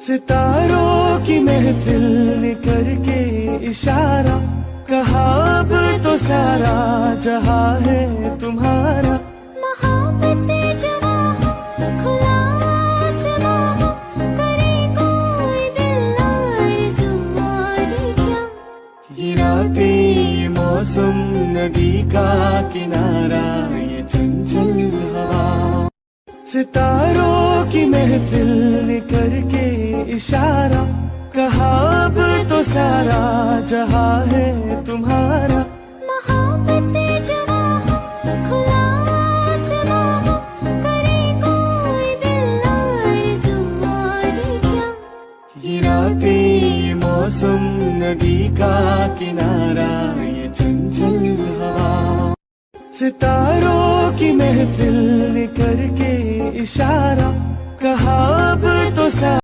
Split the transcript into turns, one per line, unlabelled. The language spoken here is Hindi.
सितारों की महफिल ने करके इशारा कहा अब तो सारा जहां है तुम्हारा।
मोहब्बतें जवां हो, खुला आसमां हो, करे कोई दिल आरज़ू और क्या।
ये रातें ये मौसम नदी का किनारा ये चंचल हवा। सितारों की महफिल ने करके इशारा कहा अब तो सारा जहां है तुम्हारा।
मोहब्बतें जवां हो, खुला आसमां हो, करे कोई दिल आरज़ू और क्या।
ये रातें ये मौसम नदी का किनारा ये चंचल हवा। सितारों की महफिल ने करके इशारा कहा अब तो सारा